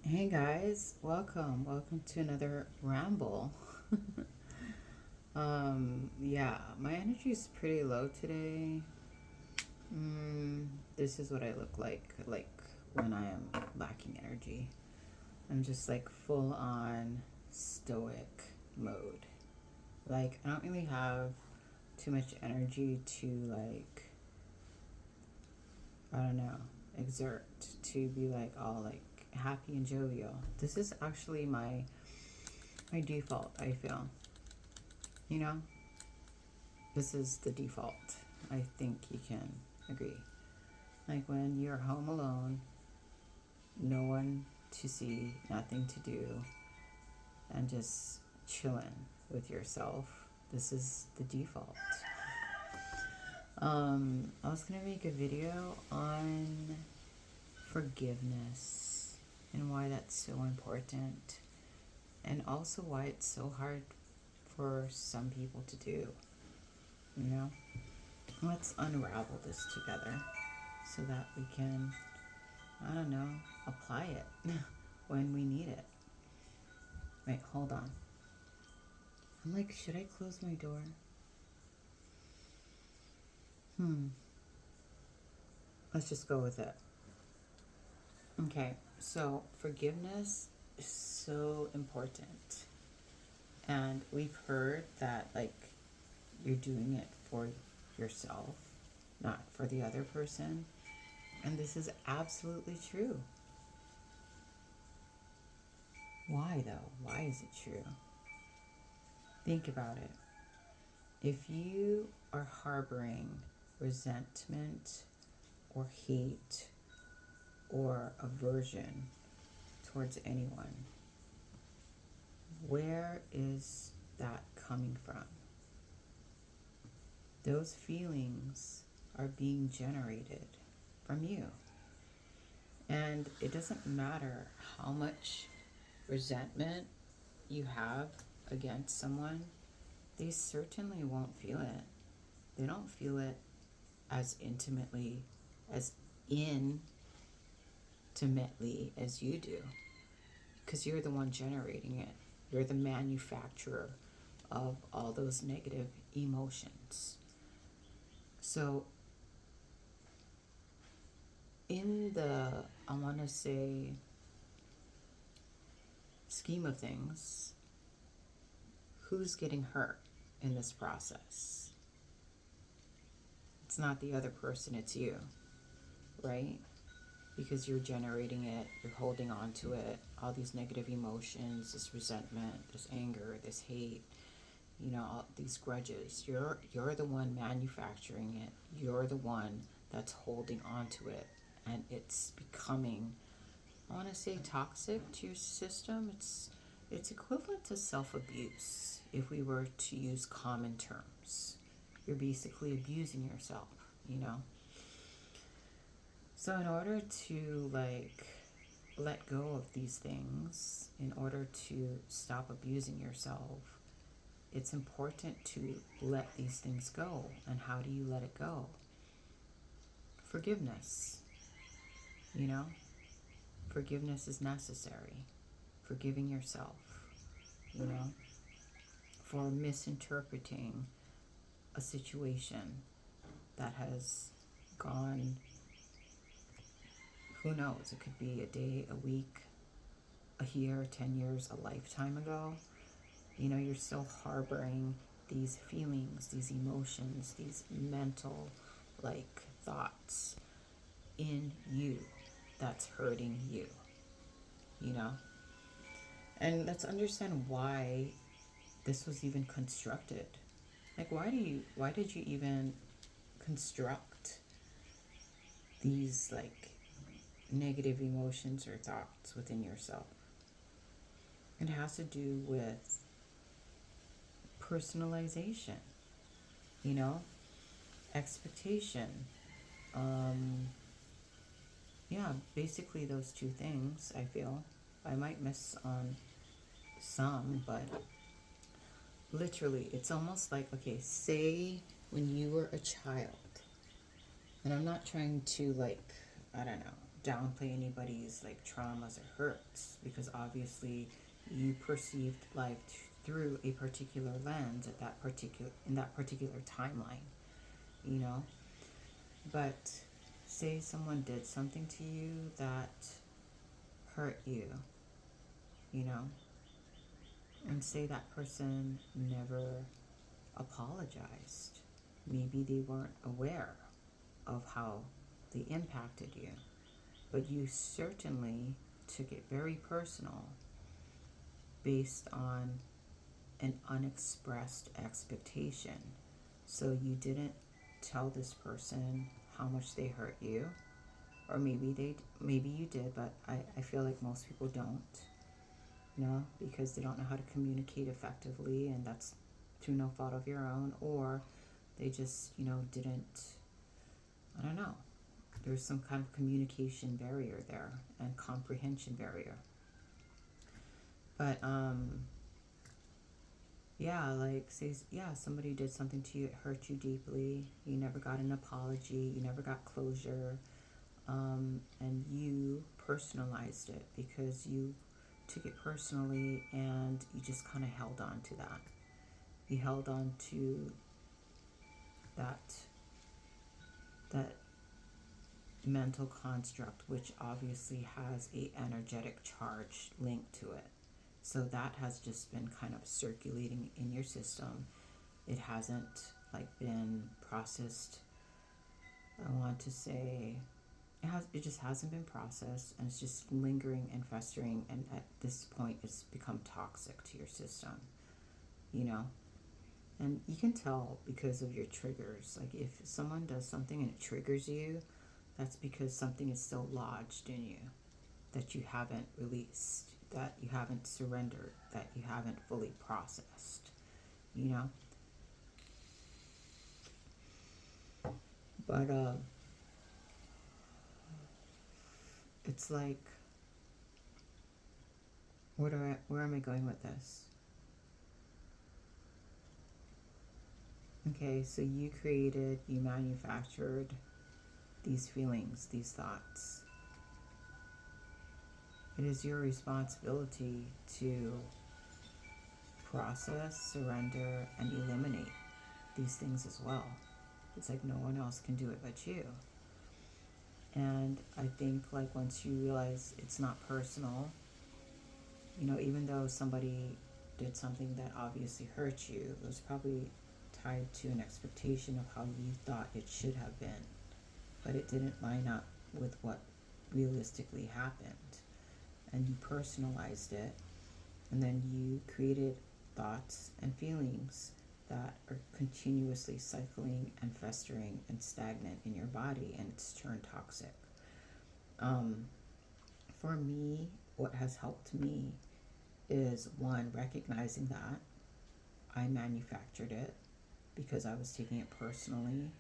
Hey guys, welcome to another ramble. Yeah, my energy is pretty low today. Mm, this is what I look like when I am lacking energy. I'm just like full on stoic mode. Like I don't really have too much energy to I don't know, exert to be like all like happy and jovial. This is actually my default, I feel. You know, this is the default. I think you can agree. Like when you're home alone, no one to see, nothing to do, and just chilling with yourself. This is the default. I was gonna make a video on forgiveness and why that's so important, and also why it's so hard for some people to do. You know, let's unravel this together so that we can, I don't know, apply it when we need it. Wait, hold on. I'm like, should I close my door? Hmm. Let's just go with it. Okay, so forgiveness is so important. And we've heard that, like, you're doing it for yourself, not for the other person. And this is absolutely true. Why, though? Why is it true? Think about it. If you are harboring resentment or hate or aversion towards anyone, where is that coming from? Those feelings are being generated from you. And it doesn't matter how much resentment you have against someone, they certainly won't feel it. They don't feel it as intimately, as intimately as you do, because you're the one generating it. You're the manufacturer of all those negative emotions. So, in the, I want to say, scheme of things, who's getting hurt in this process? It's not the other person, it's you, right? Because you're generating it, you're holding on to it, all these negative emotions, this resentment, this anger, this hate, all these grudges. You're the one manufacturing it. You're the one that's holding on to it, and it's becoming, I want to say, toxic to your system. It's equivalent to self-abuse if we were to use common terms. You're basically abusing yourself, you know. So in order to let go of these things, in order to stop abusing yourself, it's important to let these things go. And how do you let it go? Forgiveness. You know, forgiveness is necessary. Forgiving yourself, you know, for misinterpreting a situation that has gone, who knows, it could be a day, a week, a year, 10 years, a lifetime ago. You're still harboring these feelings, these emotions, these mental thoughts in you that's hurting you, you know? And let's understand why this was even constructed. Like why did you even construct these negative emotions or thoughts within yourself? It has to do with personalization, you know, expectation. Um, yeah, basically those two things, I feel. I might miss on some, but literally, it's almost like, okay, say when you were a child, and I'm not trying to, I don't know, downplay anybody's like traumas or hurts, because obviously you perceived life through a particular lens at that particular in that particular timeline, you know. But say someone did something to you that hurt you, you know, and say that person never apologized. Maybe they weren't aware of how they impacted you, but you certainly took it very personal based on an unexpressed expectation. So you didn't tell this person how much they hurt you, or maybe you did, but I feel like most people don't, you know, because they don't know how to communicate effectively, and that's through no fault of your own, or they just, you know, didn't, I don't know, there's some kind of communication barrier there and comprehension barrier. But yeah, like say yeah, somebody did something to you, it hurt you deeply, you never got an apology, you never got closure, and you personalized it because you took it personally, and you just kind of held on to that. You held on to that that mental construct, which obviously has a energetic charge linked to it. So that has just been kind of circulating in your system. It hasn't like been processed. I want to say it just hasn't been processed, and it's just lingering and festering, and at this point it's become toxic to your system, you know. And you can tell because of your triggers. Like if someone does something and it triggers you, that's because something is still lodged in you that you haven't released, that you haven't surrendered, that you haven't fully processed, you know. But it's like, where am I going with this? Okay, so you manufactured these feelings, these thoughts. It is your responsibility to process, surrender, and eliminate these things as well. It's like no one else can do it but you. And I think like once you realize it's not personal, you know, even though somebody did something that obviously hurt you, it was probably tied to an expectation of how you thought it should have been, but it didn't line up with what realistically happened. And you personalized it, and then you created thoughts and feelings that are continuously cycling and festering and stagnant in your body, and it's turned toxic. Um, for me, what has helped me is one, recognizing that I manufactured it because I was taking it personally,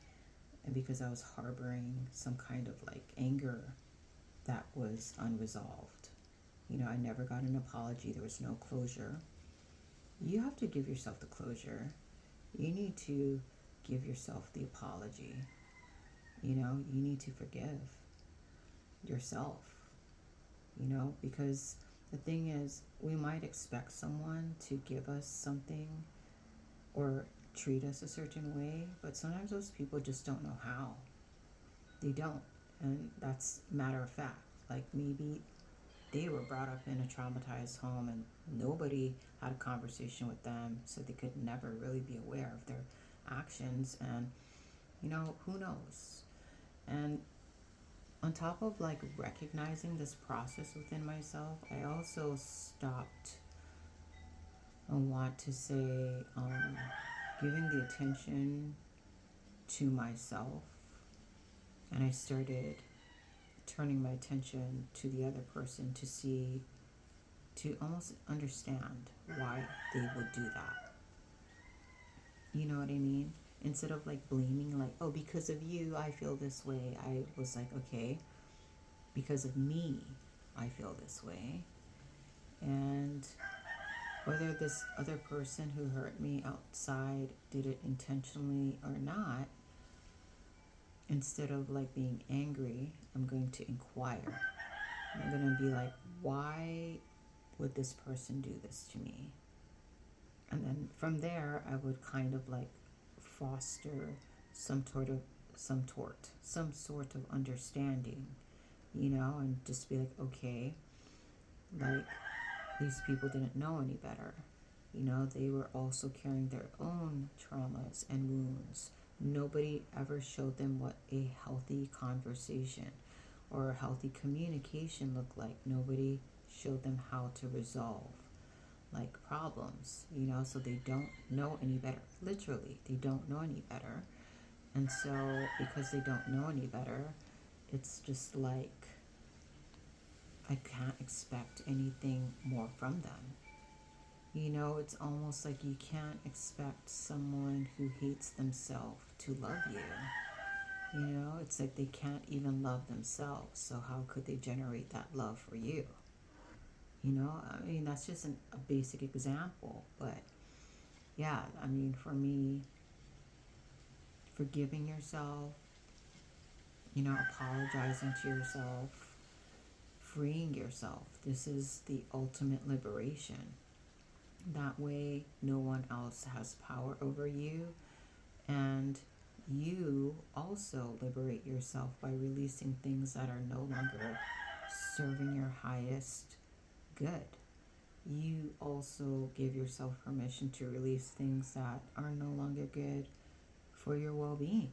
and because I was harboring some kind of like anger that was unresolved. You know, I never got an apology, there was no closure. You have to give yourself the closure. You need to give yourself the apology. You know, you need to forgive yourself, you know, because the thing is, we might expect someone to give us something or treat us a certain way, but sometimes those people just don't know how. They don't. And that's matter of fact. Like maybe they were brought up in a traumatized home and nobody had a conversation with them, so they could never really be aware of their actions. And, you know, who knows? And on top of like recognizing this process within myself, I also stopped, I want to say, giving the attention to myself, and I started turning my attention to the other person to see, to almost understand why they would do that. You know what I mean? Instead of like blaming, like, oh, because of you, I feel this way. I was like, okay, because of me, I feel this way. And whether this other person who hurt me outside did it intentionally or not, instead of like being angry, I'm going to inquire. I'm going to be like, why would this person do this to me? And then from there, I would kind of like foster some sort of some sort of understanding, and just be like, okay, like these people didn't know any better. They were also carrying their own traumas and wounds. Nobody ever showed them what a healthy conversation or a healthy communication looked like. Nobody showed them how to resolve like problems, so they don't know any better. Literally, they don't know any better. And so, because they don't know any better, it's just like I can't expect anything more from them. It's almost like you can't expect someone who hates themselves to love you. It's like they can't even love themselves, so how could they generate that love for you? I mean, that's just a basic example, but yeah, I mean, for me, forgiving yourself, apologizing to yourself, freeing yourself, this is the ultimate liberation. That way, no one else has power over you, and you also liberate yourself by releasing things that are no longer serving your highest good. You also give yourself permission to release things that are no longer good for your well being.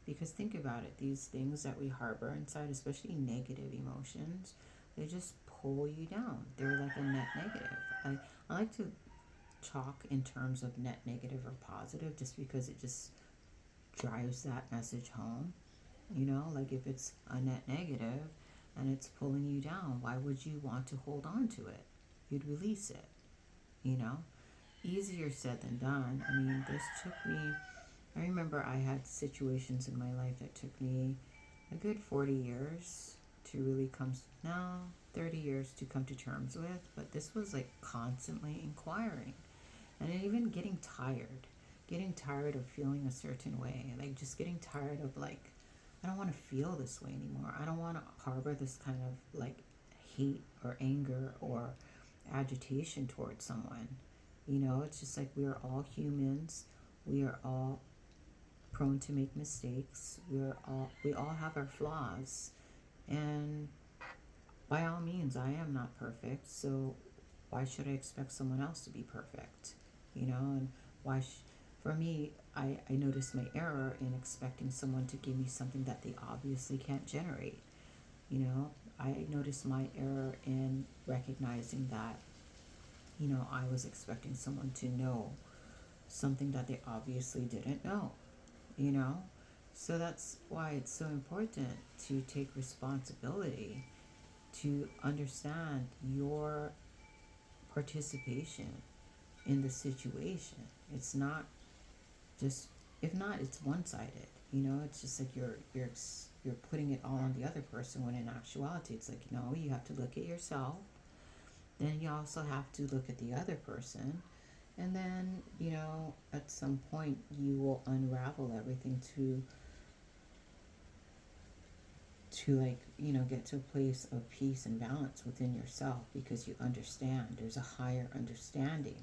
Because think about it, these things that we harbor inside, especially negative emotions, they just pull you down. They're like a net negative. I like to talk in terms of net negative or positive just because it just drives that message home. Like if it's a net negative and it's pulling you down, why would you want to hold on to it? You'd release it, you know? Easier said than done. I mean, this took me, I remember I had situations in my life that took me a good 40 years to really come, no, 30 years to come to terms with, but this was like constantly inquiring and even getting tired of feeling a certain way, like just getting tired of like, I don't want to feel this way anymore. I don't want to harbor this kind of like hate or anger or agitation towards someone. It's just like we are all humans. We are all prone to make mistakes. We all have our flaws, and by all means, I am not perfect. So why should I expect someone else to be perfect? And why? For me, I noticed my error in expecting someone to give me something that they obviously can't generate. I noticed my error in recognizing that I was expecting someone to know something that they obviously didn't know, you know? So that's why it's so important to take responsibility, to understand your participation in the situation. It's not just, if not, it's one-sided. It's just like you're putting it all on the other person when in actuality it's like, no, you have to look at yourself. Then you also have to look at the other person. And then, at some point you will unravel everything to like, get to a place of peace and balance within yourself because you understand. There's a higher understanding,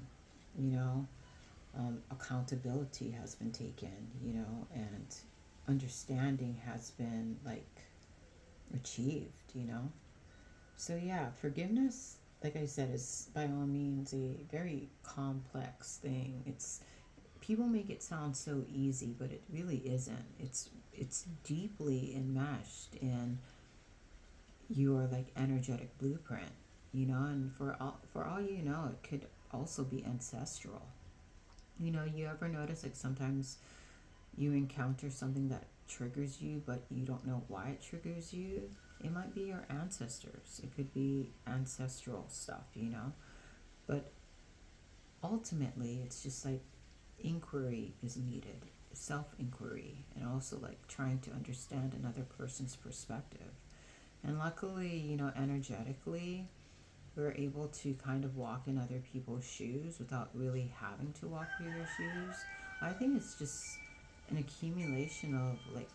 you know. Accountability has been taken, and understanding has been like achieved. So yeah, forgiveness, like I said, is by all means a very complex thing. People make it sound so easy, but it really isn't. It's deeply enmeshed in your like energetic blueprint, and for all it could also be ancestral. You ever notice like sometimes you encounter something that triggers you, but you don't know why it triggers you? It might be your ancestors. It could be ancestral stuff. But ultimately, it's just like inquiry is needed, self inquiry, and also like trying to understand another person's perspective. And luckily, energetically, we're able to kind of walk in other people's shoes without really having to walk through their shoes. I think it's just an accumulation of like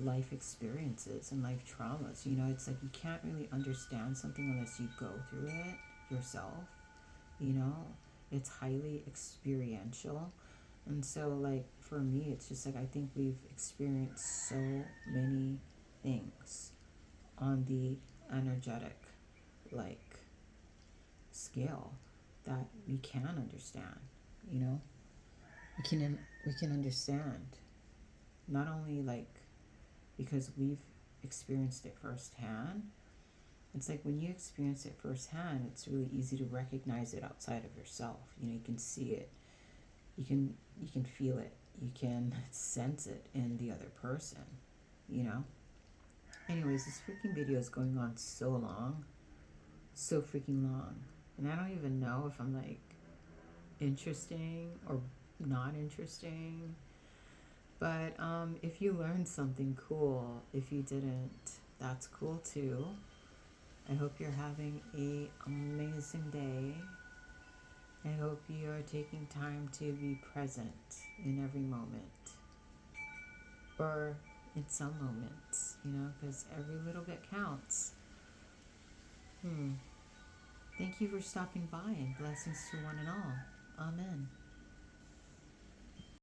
life experiences and life traumas. You know, it's like you can't really understand something unless you go through it yourself. You know, it's highly experiential. And so, like, for me, it's just like I think we've experienced so many things on the energetic, like, scale that we can understand, you know? We can understand not only like because we've experienced it firsthand. It's like when you experience it firsthand, it's really easy to recognize it outside of yourself. You know, you can see it, you can feel it, you can sense it in the other person. You know. Anyways, this freaking video is going on so long, so freaking long, and I don't even know if I'm like interesting or not interesting. But if you learned something cool, if you didn't, that's cool too. I hope you're having a amazing day. I hope you are taking time to be present in every moment, or in some moments, you know, because every little bit counts. Thank you for stopping by, and blessings to one and all. Amen.